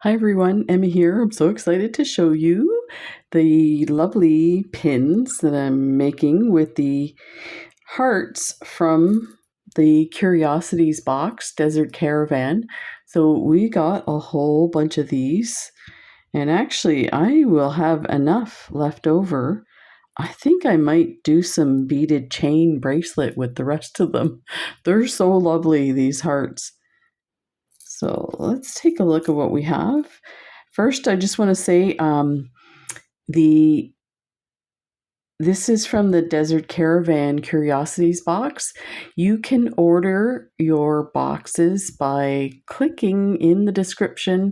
Hi everyone, Emma here. I'm so excited to show you the lovely pins that I'm making with the hearts from the Curiosities box, Desert Caravan. So we got a whole bunch of these, and actually I will have enough left over. I think I might do some beaded chain bracelet with the rest of them. They're so lovely, these hearts. So let's take a look at what we have. First, I just want to say this is from the Desert Caravan Curiosities box. You can order your boxes by clicking in the description.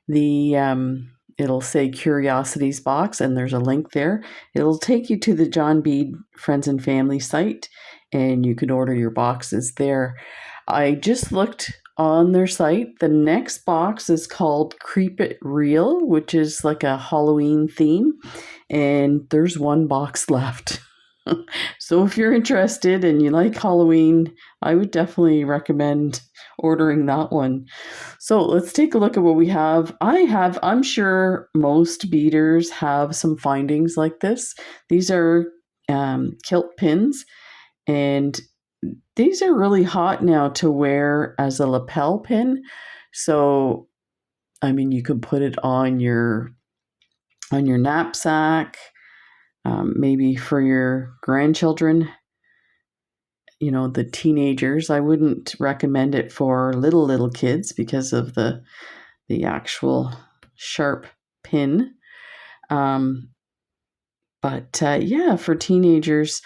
It'll say Curiosities box, and there's a link there. It'll take you to the John Bead Friends and Family site, and you can order your boxes there. I just looked on their site. The next box is called Creep It Real, which is like a Halloween theme, and there's one box left. So if you're interested and you like Halloween, I would definitely recommend ordering that one. So let's take a look at what we have. I'm sure most beaders have some findings like this. These are kilt pins, and these are really hot now to wear as a lapel pin. So, I mean, you could put it on your knapsack, maybe for your grandchildren, the teenagers. I wouldn't recommend it for little kids because of the actual sharp pin. But yeah, for teenagers,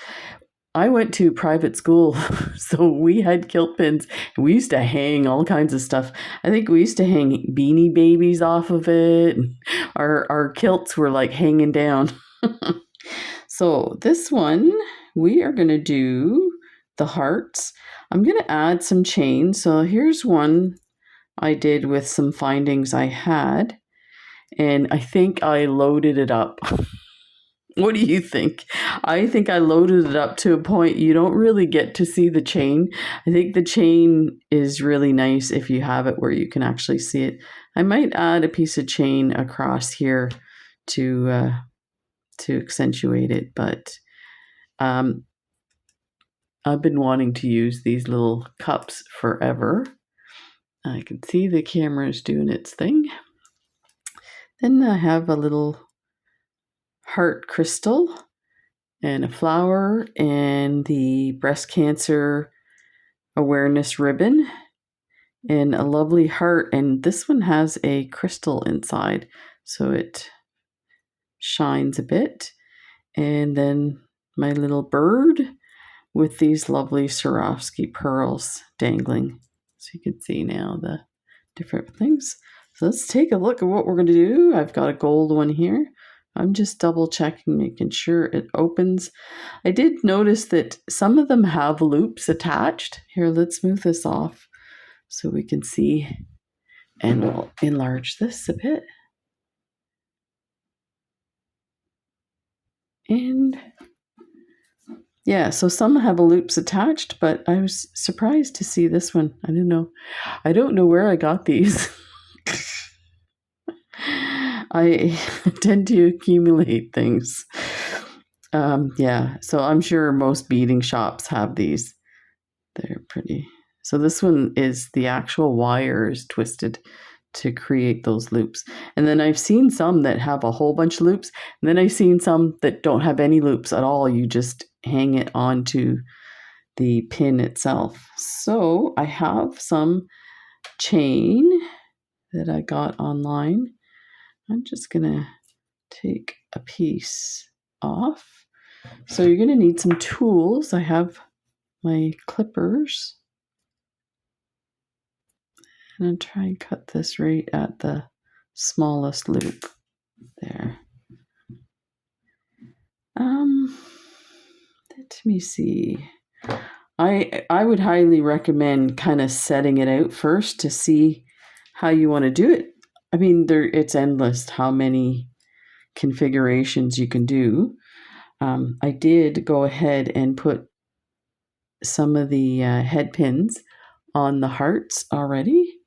I went to private school, so we had kilt pins. We used to hang all kinds of stuff. I think we used to hang Beanie Babies off of it. Our kilts were like hanging down. So this one, we are going to do the hearts. I'm going to add some chain. So here's one I did with some findings I had, and I think I loaded it up. What do you think? I think I loaded it up to a point you don't really get to see the chain. I think the chain is really nice if you have it where you can actually see it. I might add a piece of chain across here to accentuate it, but I've been wanting to use these little cups forever. I can see the camera is doing its thing. Then I have a little heart crystal and a flower and the breast cancer awareness ribbon and a lovely heart. And this one has a crystal inside, so it shines a bit. And then my little bird with these lovely Swarovski pearls dangling. So you can see now the different things. So let's take a look at what we're going to do. I've got a gold one here. I'm just double checking, making sure it opens. I did notice that some of them have loops attached. Here, let's move this off so we can see, and we'll enlarge this a bit. And yeah, so some have loops attached, but I was surprised to see this one. I don't know where I got these. I tend to accumulate things. Yeah, so I'm sure most beading shops have these. They're pretty. So this one is the actual wire is twisted to create those loops. And then I've seen some that have a whole bunch of loops. And then I've seen some that don't have any loops at all. You just hang it onto the pin itself. So I have some chain that I got online. I'm just going to take a piece off. So you're going to need some tools. I have my clippers. And I'll try and cut this right at the smallest loop there. Let me see. I would highly recommend kind of setting it out first to see how you want to do it. I mean, it's endless how many configurations you can do. I did go ahead and put some of the head pins on the hearts already.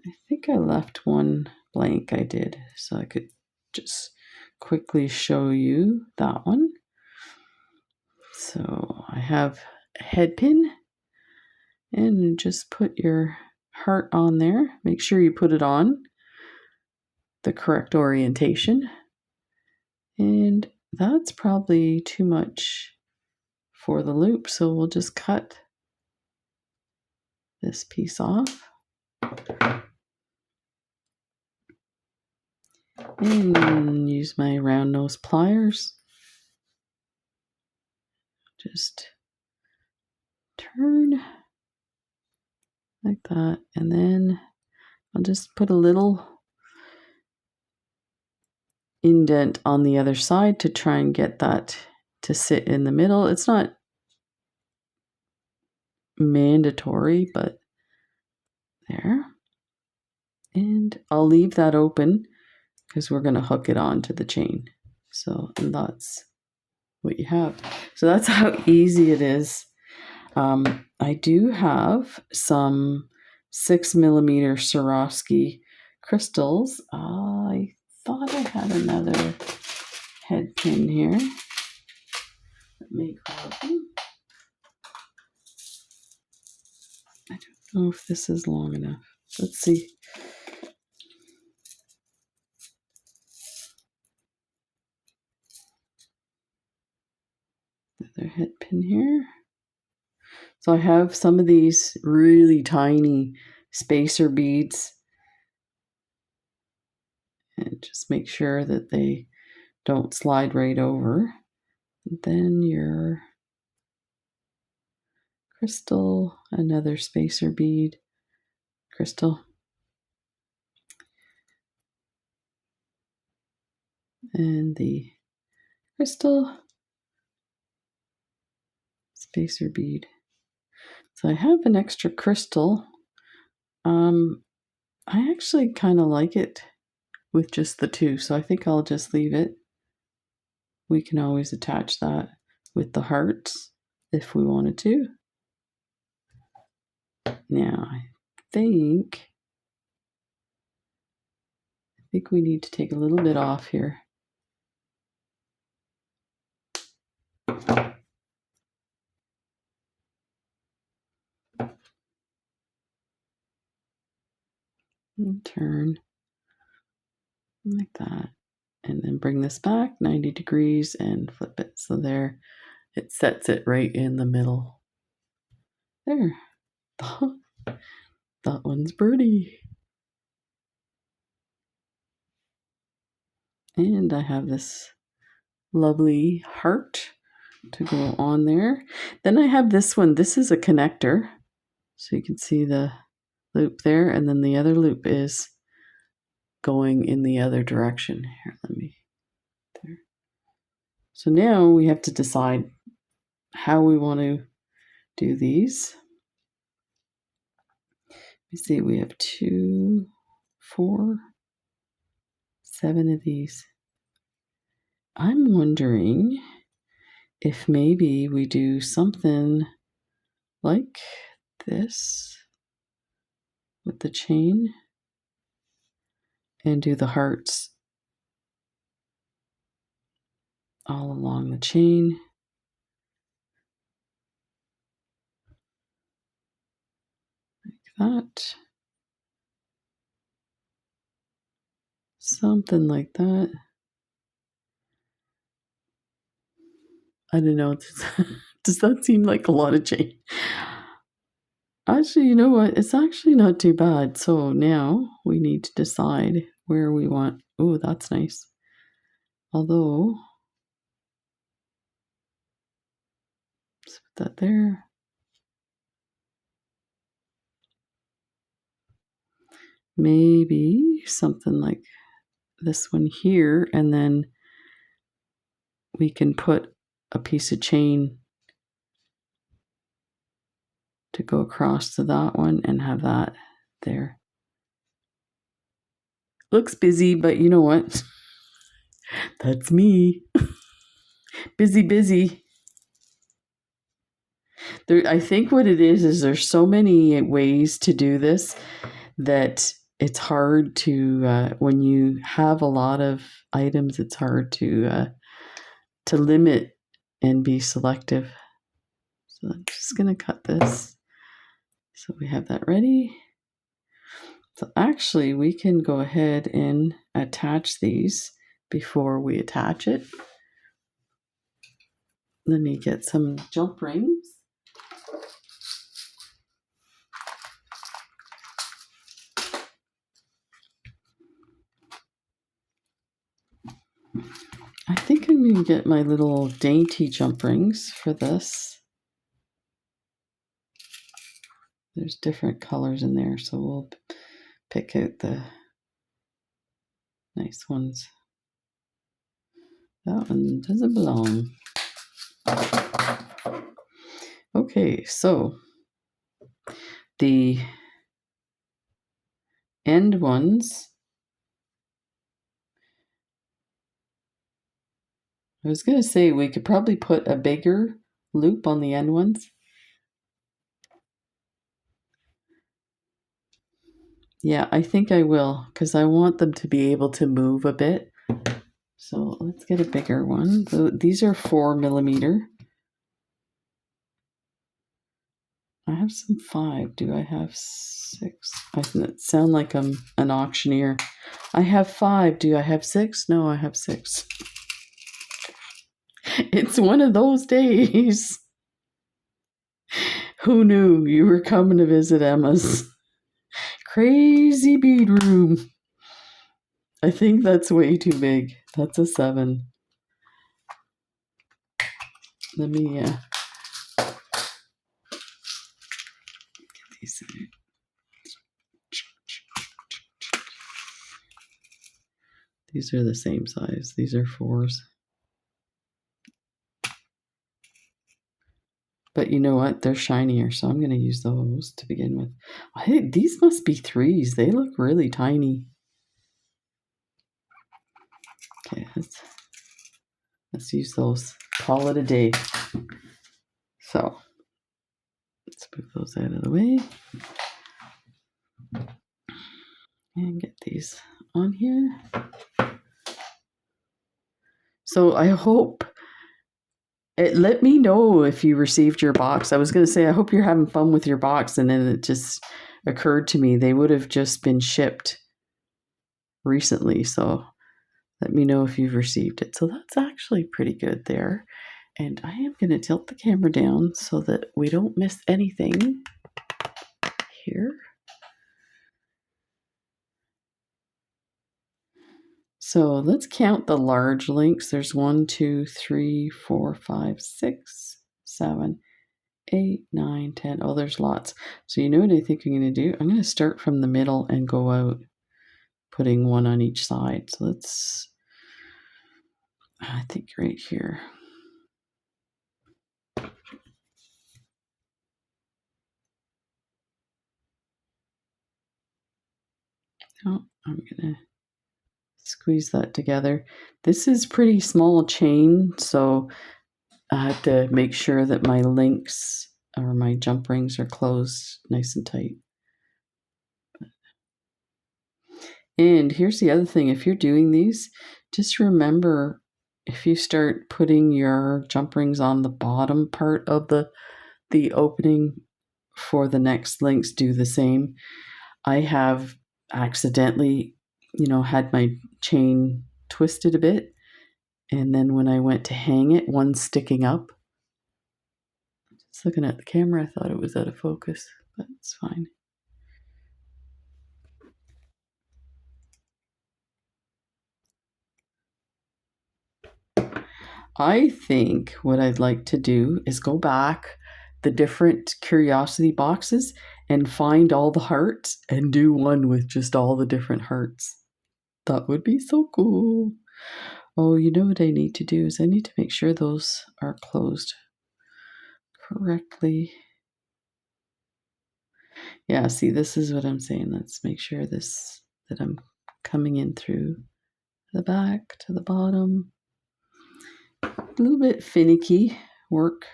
I think I left one blank. I did, so I could just quickly show you that one. So I have a head pin, and just put your heart on there. Make sure you put it on the correct orientation. And that's probably too much for the loop, so we'll just cut this piece off. And use my round nose pliers. Just turn like that, and then I'll just put a little indent on the other side to try and get that to sit in the middle. It's not mandatory, but there. And I'll leave that open because we're going to hook it onto the chain. So, and that's what you have. So that's how easy it is. I do have some 6mm Swarovski crystals. I thought I had another head pin here. Let me grab them. I don't know if this is long enough. Let's see. Another head pin here. So I have some of these really tiny spacer beads. And just make sure that they don't slide right over. And then your crystal, another spacer bead, crystal. And the crystal, spacer bead. So I have an extra crystal. I actually kind of like it with just the two, so I think I'll just leave it. We can always attach that with the hearts if we wanted to. Now, I think we need to take a little bit off here. And turn like that. And then bring this back 90 degrees and flip it. So there, it sets it right in the middle. There. That one's pretty. And I have this lovely heart to go on there. Then I have this one. This is a connector. So you can see the loop there. And then the other loop is going in the other direction. Here, let me. There. So now we have to decide how we want to do these. Let me see, we have 2, 4, 7 of these. I'm wondering if maybe we do something like this with the chain and do the hearts all along the chain. That. Something like that. I don't know. Does that seem like a lot of chain? Actually, you know what? It's actually not too bad. So now we need to decide where we want. Oh, that's nice. Although, let's put that there. Maybe something like this one here, and then we can put a piece of chain to go across to that one and have that there. Looks busy, but you know what? That's me. Busy. I think what it is there's so many ways to do this that it's hard to, when you have a lot of items, it's hard to limit and be selective. So I'm just going to cut this. So we have that ready. So actually we can go ahead and attach these before we attach it. Let me get some jump rings. I think I'm going to get my little dainty jump rings for this. There's different colors in there, so we'll pick out the nice ones. That one doesn't belong. Okay, so the end ones, I was going to say we could probably put a bigger loop on the end ones. Yeah, I think I will, because I want them to be able to move a bit. So let's get a bigger one. These are 4mm. I have some 5. Do I have 6? I sound like I'm an auctioneer. I have 5. Do I have 6? No, I have 6. It's one of those days. Who knew you were coming to visit Emma's crazy bead room? I think that's way too big. That's a 7. Let me get these in. These are the same size. These are 4s. But you know what? They're shinier, so I'm going to use those to begin with. I think these must be 3s. They look really tiny. Okay, let's use those. Call it a day. So let's move those out of the way. And get these on here. So I hope... let me know if you received your box. I was going to say, I hope you're having fun with your box. And then it just occurred to me, they would have just been shipped recently. So let me know if you've received it. So that's actually pretty good there. And I am going to tilt the camera down so that we don't miss anything here. So let's count the large links. There's 1, 2, 3, 4, 5, 6, 7, 8, 9, 10. Oh, there's lots. So you know what I think I'm going to do? I'm going to start from the middle and go out, putting 1 on each side. So let's, I think right here. Oh, I'm going to squeeze that together. This is pretty small chain, so I have to make sure that my links or my jump rings are closed nice and tight. And here's the other thing. If you're doing these, just remember, if you start putting your jump rings on the bottom part of the opening for the next links, do the same. I have accidentally, had my chain twisted a bit. And then when I went to hang it, one's sticking up. Just looking at the camera, I thought it was out of focus, but it's fine. I think what I'd like to do is go back the different curiosity boxes and find all the hearts and do one with just all the different hearts. That would be so cool. Oh, you know what I need to do is I need to make sure those are closed correctly. Yeah, see, this is what I'm saying. Let's make sure that I'm coming in through the back to the bottom. A little bit finicky work.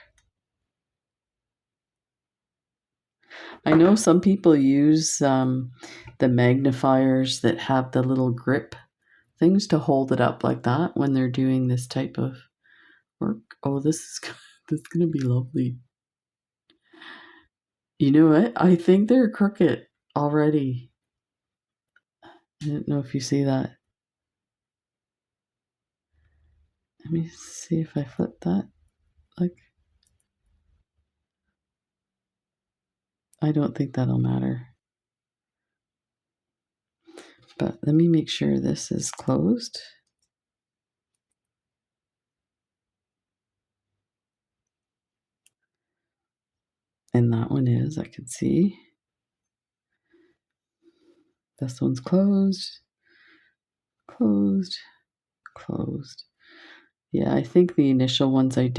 I know some people use the magnifiers that have the little grip things to hold it up like that when they're doing this type of work. Oh, this is gonna be lovely. You know what? I think they're crooked already. I don't know if you see that. Let me see if I flip that. Like, I don't think that'll matter. But let me make sure this is closed. And that one is, I can see. This one's closed, closed, closed. Yeah, I think the initial ones I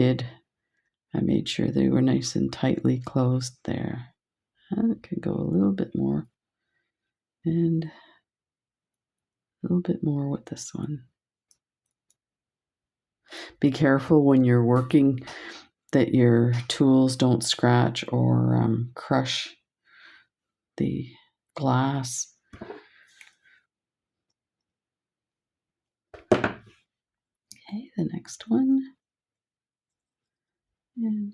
made sure they were nice and tightly closed there. It could go a little bit more and a little bit more with this one. Be careful when you're working that your tools don't scratch or crush the glass. Okay, the next one. And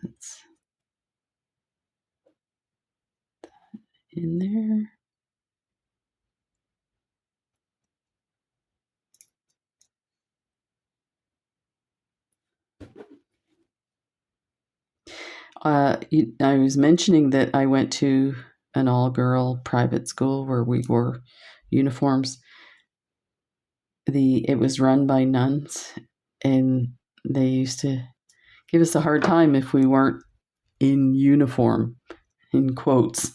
that's that in there. I was mentioning that I went to an all-girl private school where we wore uniforms. It was run by nuns, and they used to give us a hard time if we weren't in uniform, in quotes.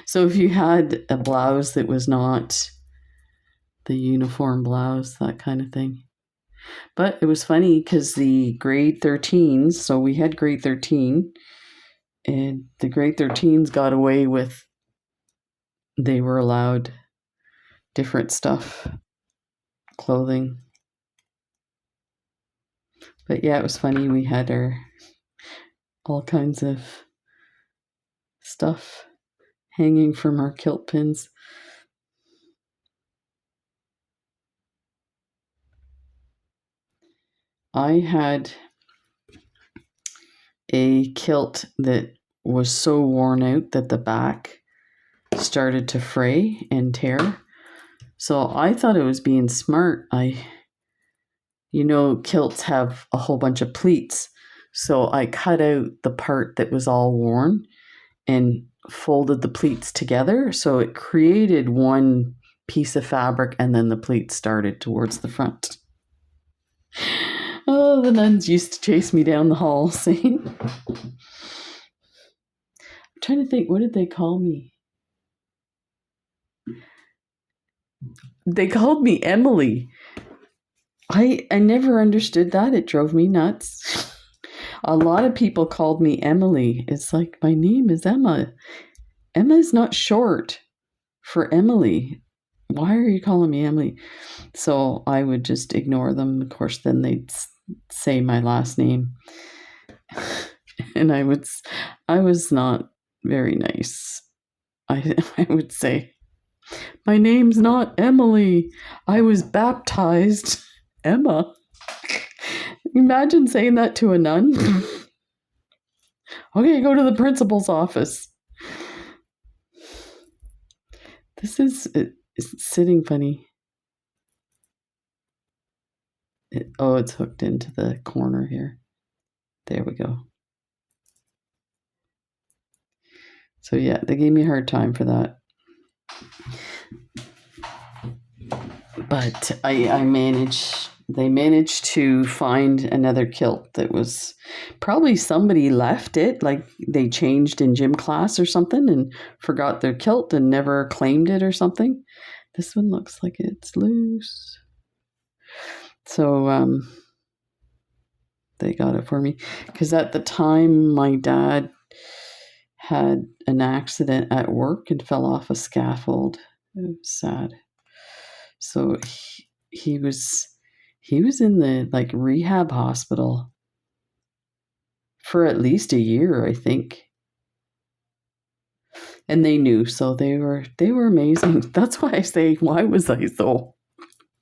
So if you had a blouse that was not the uniform blouse, that kind of thing. But it was funny because the grade 13s, so we had grade 13, and the grade 13s got away with, they were allowed different stuff, clothing. But yeah, it was funny. We had all kinds of stuff hanging from our kilt pins. I had a kilt that was so worn out that the back started to fray and tear. So I thought it was being smart. Kilts have a whole bunch of pleats. So I cut out the part that was all worn and folded the pleats together. So it created one piece of fabric, and then the pleats started towards the front. Oh, the nuns used to chase me down the hall saying, I'm trying to think, what did they call me? They called me Emily. I never understood that. It drove me nuts. A lot of people called me Emily. It's like, my name is Emma. Emma is not short for Emily. Why are you calling me Emily? So I would just ignore them. Of course, then they'd say my last name. And I was not very nice. I would say, my name's not Emily. I was baptized Emma. Imagine saying that to a nun. Okay, go to the principal's office. This is sitting funny. It's hooked into the corner here. There we go. So yeah, they gave me a hard time for that. But they managed to find another kilt that was probably somebody left it, like they changed in gym class or something and forgot their kilt and never claimed it or something. This one looks like it's loose. So they got it for me because at the time my dad had an accident at work and fell off a scaffold. It was sad. So he was in the rehab hospital for at least a year, I think. And they knew, so they were amazing. That's why I say, why was I so?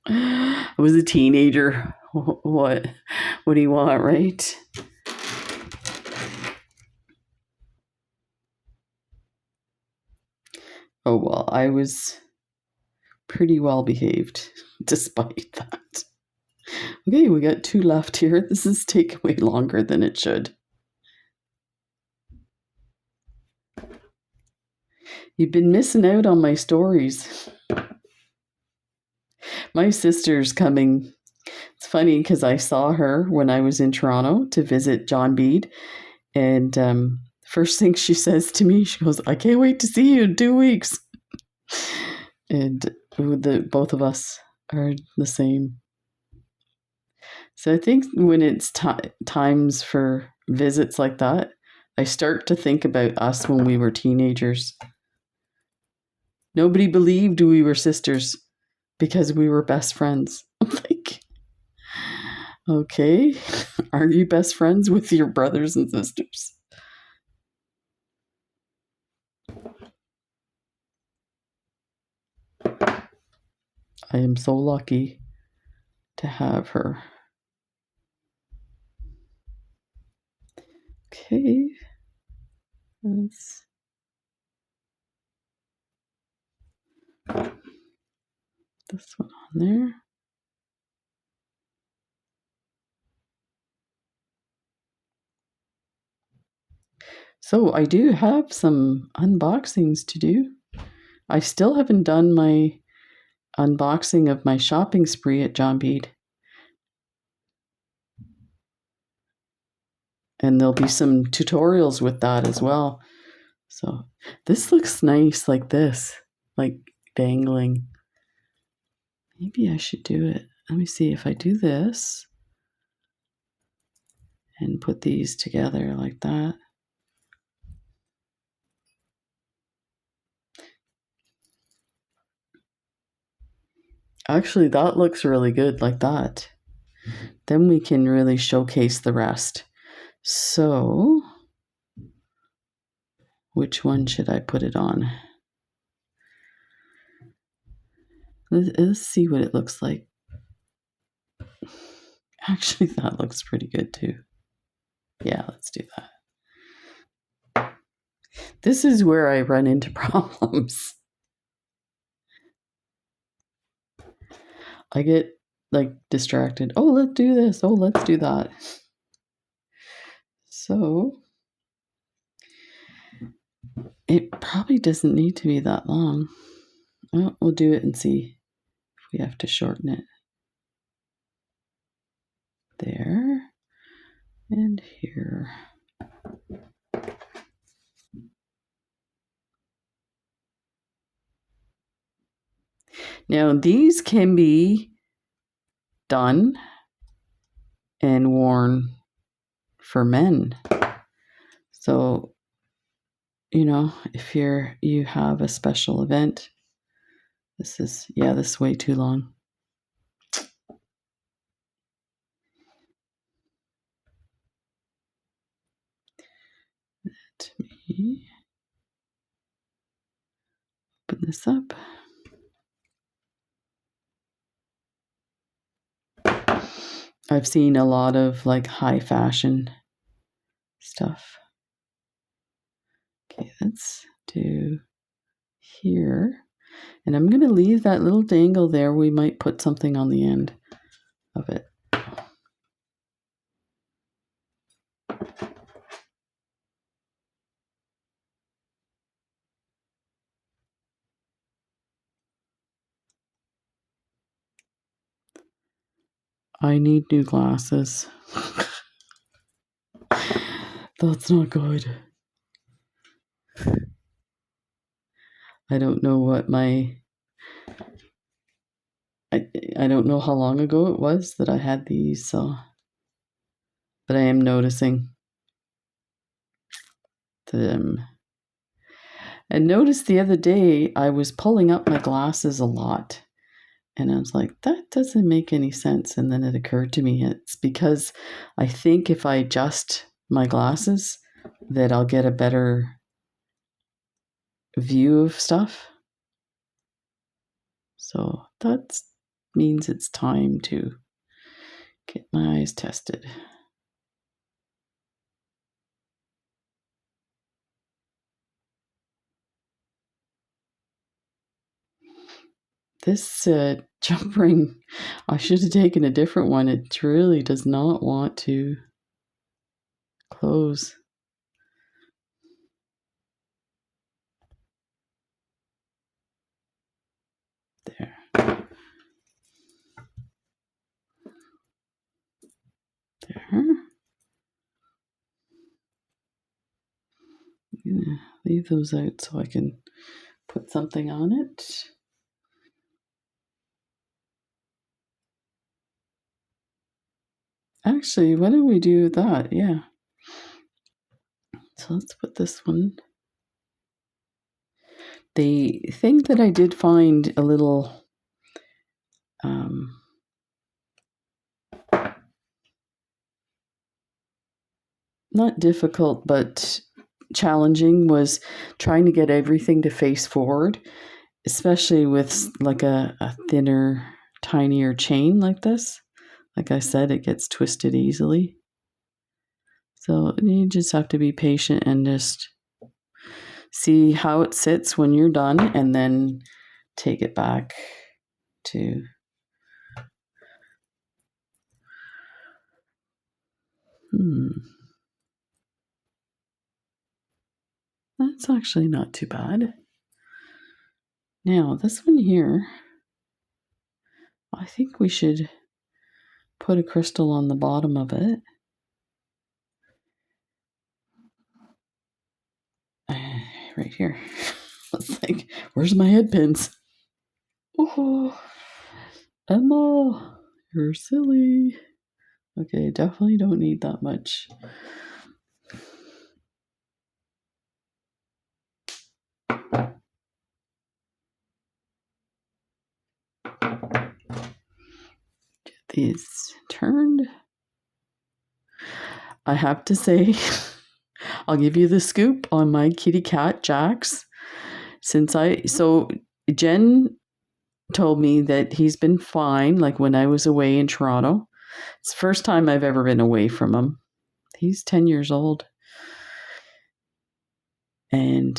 I was a teenager. What do you want, right? Oh well, I was pretty well behaved despite that. Okay, we got 2 left here. This is taking way longer than it should. You've been missing out on my stories. My sister's coming. It's funny because I saw her when I was in Toronto to visit John Bead. And first thing she says to me, she goes, I can't wait to see you in 2 weeks. And both of us are the same. So I think when it's times for visits like that, I start to think about us when we were teenagers. Nobody believed we were sisters because we were best friends. I'm like, okay, are you best friends with your brothers and sisters? I am so lucky to have her. Okay. Let's this one on there. So I do have some unboxings to do. I still haven't done my unboxing of my shopping spree at John Bead. And there'll be some tutorials with that as well. So this looks nice like this, like dangling. Maybe I should do it. Let me see if I do this and put these together like that. Actually, that looks really good like that. Then we can really showcase the rest. So, which one should I put it on? Let's see what it looks like. Actually, that looks pretty good too. Yeah, let's do that. This is where I run into problems. I get like distracted. Oh, let's do this. Oh, let's do that. So it probably doesn't need to be that long. Well, we'll do it and see if we have to shorten it. There and here. Now these can be done and worn for men. So, you know, if you have a special event, this is way too long. Let me open this up. I've seen a lot of like high fashion stuff. Okay, let's do here. And I'm going to leave that little dangle there. We might put something on the end of it. I need new glasses. That's not good. I don't know what I don't know how long ago it was that I had these, so but I am noticing them. And notice the other day I was pulling up my glasses a lot. And I was like, that doesn't make any sense. And then it occurred to me it's because I think if I adjust my glasses that I'll get a better view of stuff. So that means it's time to get my eyes tested. This jump ring, I should have taken a different one. It really does not want to close. There. There. I'm gonna leave those out so I can put something on it. Actually, why don't we do that? Yeah. So let's put this one. The thing that I did find a little not difficult, but challenging was trying to get everything to face forward, especially with like a thinner, tinier chain like this. Like I said, it gets twisted easily. So you just have to be patient and just see how it sits when you're done, and then take it back to That's actually not too bad. Now, this one here, I think we should put a crystal on the bottom of it. Right here. It's like, where's my head pins? Oh, Emma, you're silly. Okay, definitely don't need that much. Get these turned. I have to say, I'll give you the scoop on my kitty cat, Jax. So Jen told me that he's been fine, like when I was away in Toronto. It's the first time I've ever been away from him. He's 10 years old. And,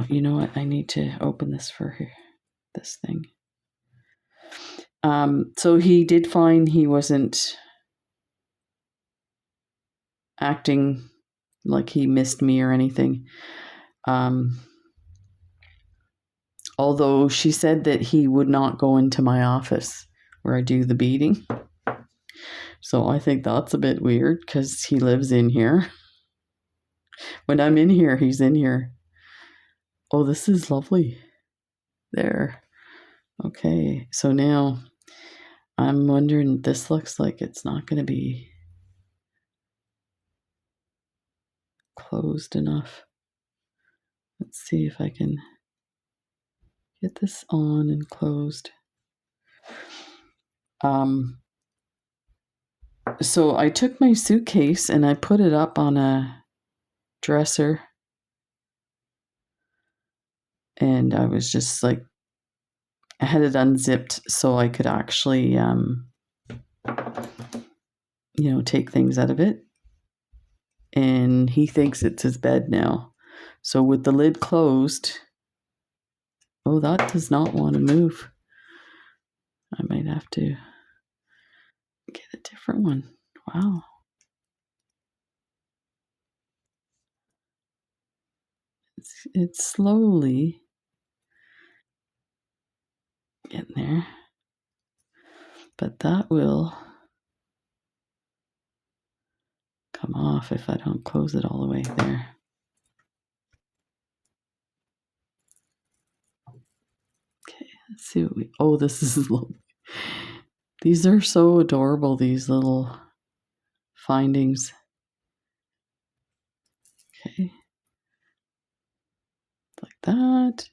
you know what? I need to open this for this thing. So he did find he wasn't acting like he missed me or anything. Although she said that he would not go into my office where I do the beading. So I think that's a bit weird because he lives in here. When I'm in here, he's in here. Oh, this is lovely. There. Okay, so now I'm wondering, this looks like it's not going to be closed enough. Let's see if I can get this on and closed. So I took my suitcase and I put it up on a dresser, and I was just like, I had it unzipped so I could actually, take things out of it. And he thinks it's his bed now. So with the lid closed, oh, that does not want to move. I might have to get a different one. Wow. It's slowly getting there. But that will come off if I don't close it all the way there. Okay, let's see what oh, this is lovely. These are so adorable, these little findings. Okay. Like that.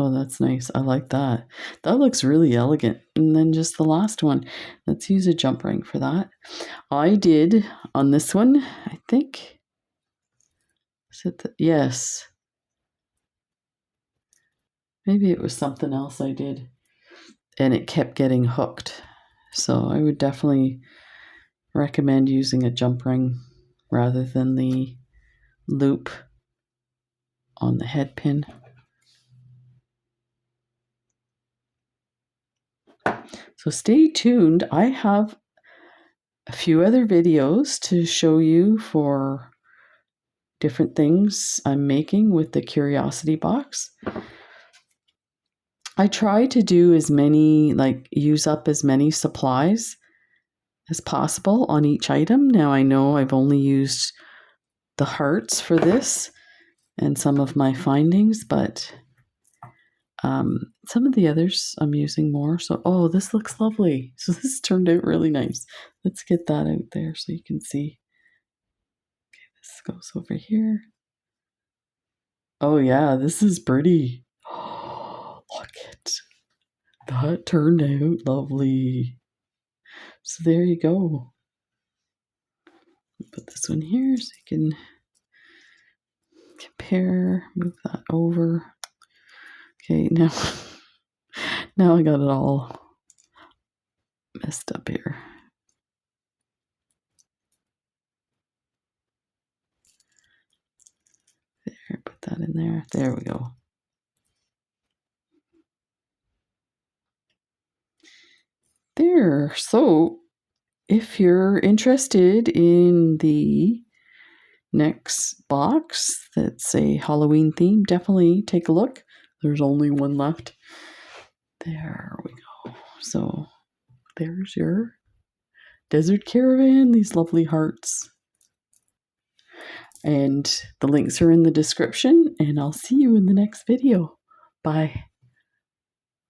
Oh, that's nice. I like that. That looks really elegant. And then just the last one. Let's use a jump ring for that. I did on this one, I think Is it yes. Maybe it was something else I did. And it kept getting hooked. So I would definitely recommend using a jump ring rather than the loop on the head pin. So stay tuned. I have a few other videos to show you for different things I'm making with the Curiosity box. I try to do as many, use up as many supplies as possible on each item. Now I know I've only used the hearts for this and some of my findings, but some of the others I'm using more. So, oh, this looks lovely. So this turned out really nice. Let's get that out there so you can see. Okay, this goes over here. Oh yeah, this is pretty. Oh, look it. That turned out lovely. So there you go. Put this one here so you can compare, move that over. Okay, now I got it all messed up here. There, put that in there. There we go. There. So if you're interested in the next box that's a Halloween theme, definitely take a look. There's only one left. There we go. So there's your desert caravan, these lovely hearts. And the links are in the description, and I'll see you in the next video. Bye.